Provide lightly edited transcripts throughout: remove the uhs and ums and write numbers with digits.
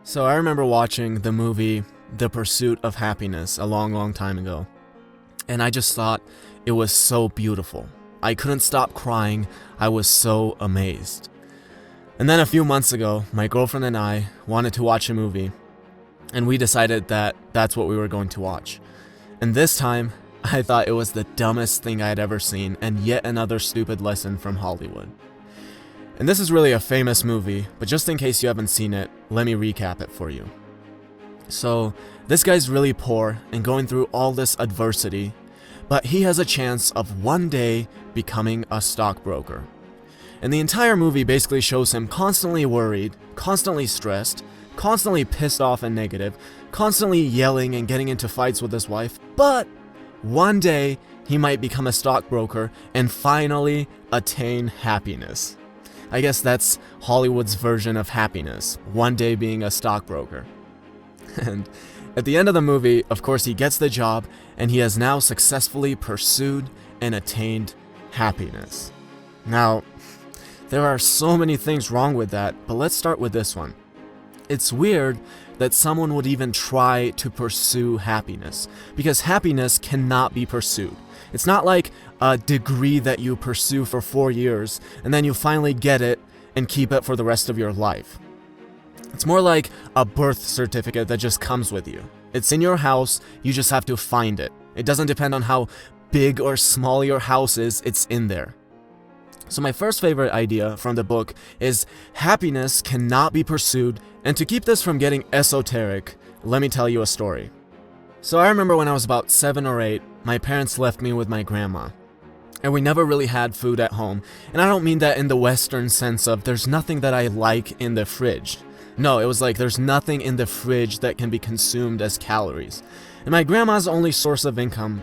So I remember watching the movie The Pursuit of Happiness a long time ago, and I just thought it was so beautiful. I couldn't stop crying. I was so amazed. And then a few months ago, my girlfriend and I wanted to watch a movie, and we decided that that's what we were going to watch. And this time, I thought it was the dumbest thing I had ever seen, and yet another stupid lesson from Hollywood. And this is really a famous movie, but just in case you haven't seen it, let me recap it for you. So, this guy's really poor and going through all this adversity, but he has a chance of one day becoming a stockbroker. And the entire movie basically shows him constantly worried, constantly stressed, constantly pissed off and negative, constantly yelling and getting into fights with his wife, but one day he might become a stockbroker and finally attain happiness. I guess that's Hollywood's version of happiness, one day being a stockbroker. And at the end of the movie, of course, he gets the job and he has now successfully pursued and attained happiness. Now, there are so many things wrong with that, but let's start with this one. It's weird that someone would even try to pursue happiness, because happiness cannot be pursued. It's not like a degree that you pursue for 4 years and then you finally get it and keep it for the rest of your life. It's more like a birth certificate that just comes with you. It's in your house, you just have to find it. It doesn't depend on how big or small your house is, it's in there. So my first favorite idea from the book is happiness cannot be pursued, and to keep this from getting esoteric, let me tell you a story. So I remember when I was about 7 or 8, my parents left me with my grandma. And we never really had food at home. And I don't mean that in the Western sense of there's nothing that I like in the fridge. No, it was like there's nothing in the fridge that can be consumed as calories. And my grandma's only source of income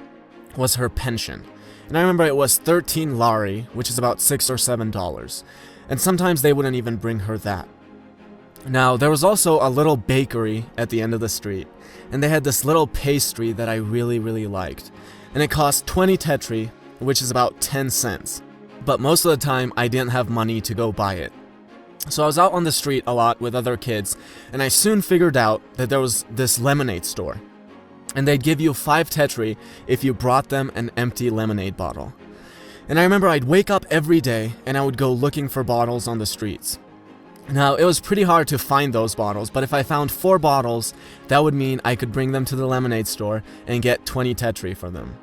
was her pension. And I remember it was 13 lari, which is about $6 or $7. And sometimes they wouldn't even bring her that. Now, there was also a little bakery at the end of the street, and they had this little pastry that I really liked. And it cost 20 tetri, which is about 10 cents. But most of the time, I didn't have money to go buy it. So I was out on the street a lot with other kids, and I soon figured out that there was this lemonade store. And they'd give you 5 tetri if you brought them an empty lemonade bottle. And I remember I'd wake up every day, and I would go looking for bottles on the streets. Now, it was pretty hard to find those bottles, but if I found 4 bottles, that would mean I could bring them to the lemonade store and get 20 tetri for them.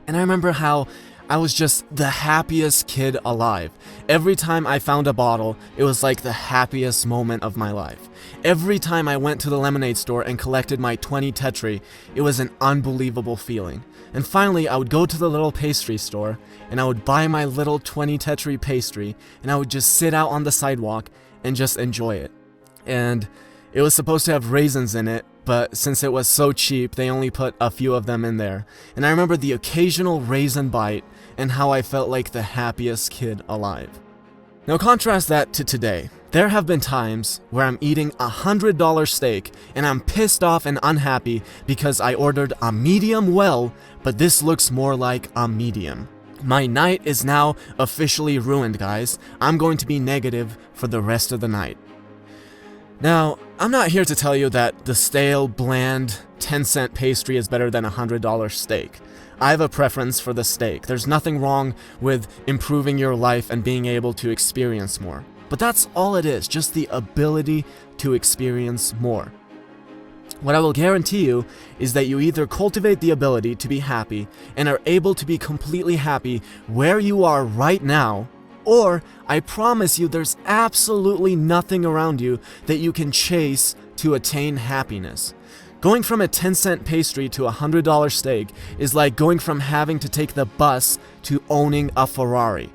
And I remember how I was just the happiest kid alive. Every time I found a bottle, it was like the happiest moment of my life. Every time I went to the lemonade store and collected my 20 tetri, it was an unbelievable feeling. And finally, I would go to the little pastry store, and I would buy my little 20 tetri pastry, and I would just sit out on the sidewalk and just enjoy it. And it was supposed to have raisins in it, but since it was so cheap, they only put a few of them in there. And I remember the occasional raisin bite and how I felt like the happiest kid alive. Now contrast that to today. There have been times where I'm eating a $100 steak and I'm pissed off and unhappy because I ordered a medium well, but this looks more like a medium. My night is now officially ruined, guys. I'm going to be negative for the rest of the night. Now, I'm not here to tell you that the stale, bland, 10-cent pastry is better than a $100 steak. I have a preference for the steak. There's nothing wrong with improving your life and being able to experience more. But that's all it is, just the ability to experience more. What I will guarantee you is that you either cultivate the ability to be happy and are able to be completely happy where you are right now, or I promise you there's absolutely nothing around you that you can chase to attain happiness. Going from a 10-cent pastry to a $100 steak is like going from having to take the bus to owning a Ferrari.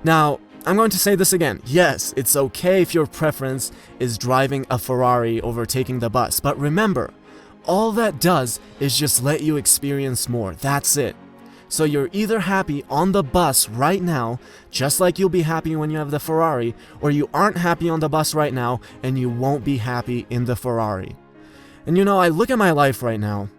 Now, I'm going to say this again. Yes, it's okay if your preference is driving a Ferrari over taking the bus, but remember, all that does is just let you experience more. That's it. So you're either happy on the bus right now, just like you'll be happy when you have the Ferrari, or you aren't happy on the bus right now and you won't be happy in the Ferrari. And you know, I look at my life right now,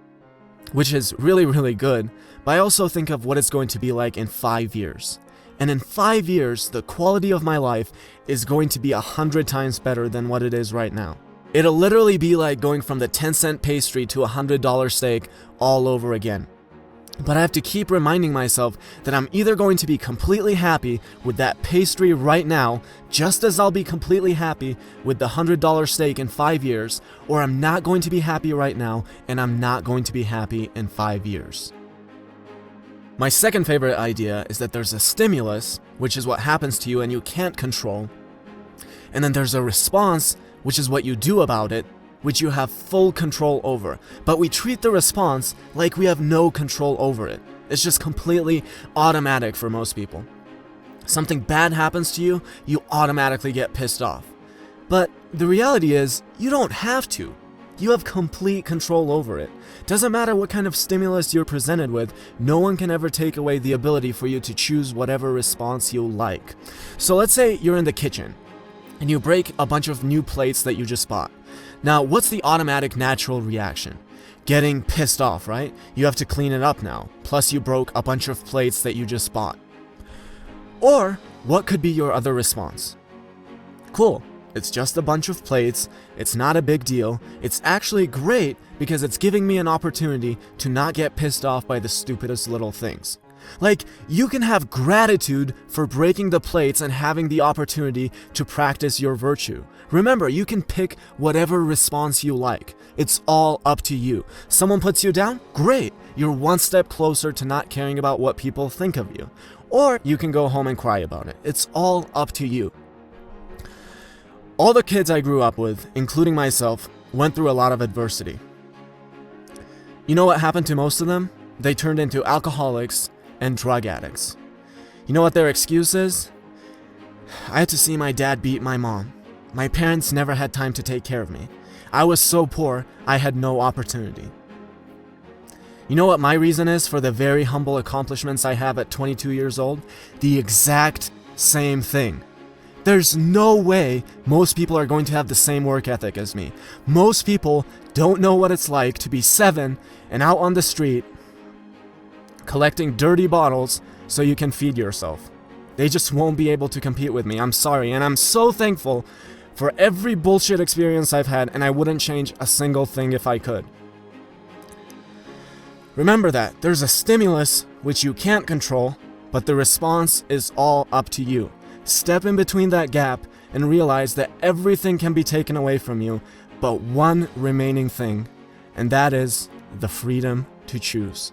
which is really, really good, but I also think of what it's going to be like in 5 years. And in 5 years, the quality of my life is going to be 100 times better than what it is right now. It'll literally be like going from the 10-cent pastry to a $100 steak all over again. But I have to keep reminding myself that I'm either going to be completely happy with that pastry right now, just as I'll be completely happy with the $100 steak in 5 years, or I'm not going to be happy right now, and I'm not going to be happy in 5 years. My second favorite idea is that there's a stimulus, which is what happens to you and you can't control, and then there's a response, which is what you do about it, which you have full control over. But we treat the response like we have no control over it. It's just completely automatic for most people. Something bad happens to you, you automatically get pissed off. But the reality is, you don't have to. You have complete control over it. Doesn't matter what kind of stimulus you're presented with, no one can ever take away the ability for you to choose whatever response you like. So let's say you're in the kitchen, and you break a bunch of new plates that you just bought. Now, what's the automatic natural reaction? Getting pissed off, right? You have to clean it up now. Plus you broke a bunch of plates that you just bought. Or, what could be your other response? Cool, it's just a bunch of plates, it's not a big deal, it's actually great because it's giving me an opportunity to not get pissed off by the stupidest little things. Like, you can have gratitude for breaking the plates and having the opportunity to practice your virtue. Remember, you can pick whatever response you like. It's all up to you. Someone puts you down? Great. You're one step closer to not caring about what people think of you. Or you can go home and cry about it. It's all up to you. All the kids I grew up with, including myself, went through a lot of adversity. You know what happened to most of them? They turned into alcoholics and drug addicts. You know what their excuse is? I had to see my dad beat my mom. My parents never had time to take care of me. I was so poor, I had no opportunity. You know what my reason is for the very humble accomplishments I have at 22 years old? The exact same thing. There's no way most people are going to have the same work ethic as me. Most people don't know what it's like to be 7 and out on the street collecting dirty bottles so you can feed yourself. They just won't be able to compete with me. I'm sorry, and I'm so thankful for every bullshit experience I've had, and I wouldn't change a single thing if I could. Remember that there's a stimulus which you can't control, but the response is all up to you. Step in between that gap and realize that everything can be taken away from you, but one remaining thing, and that is the freedom to choose.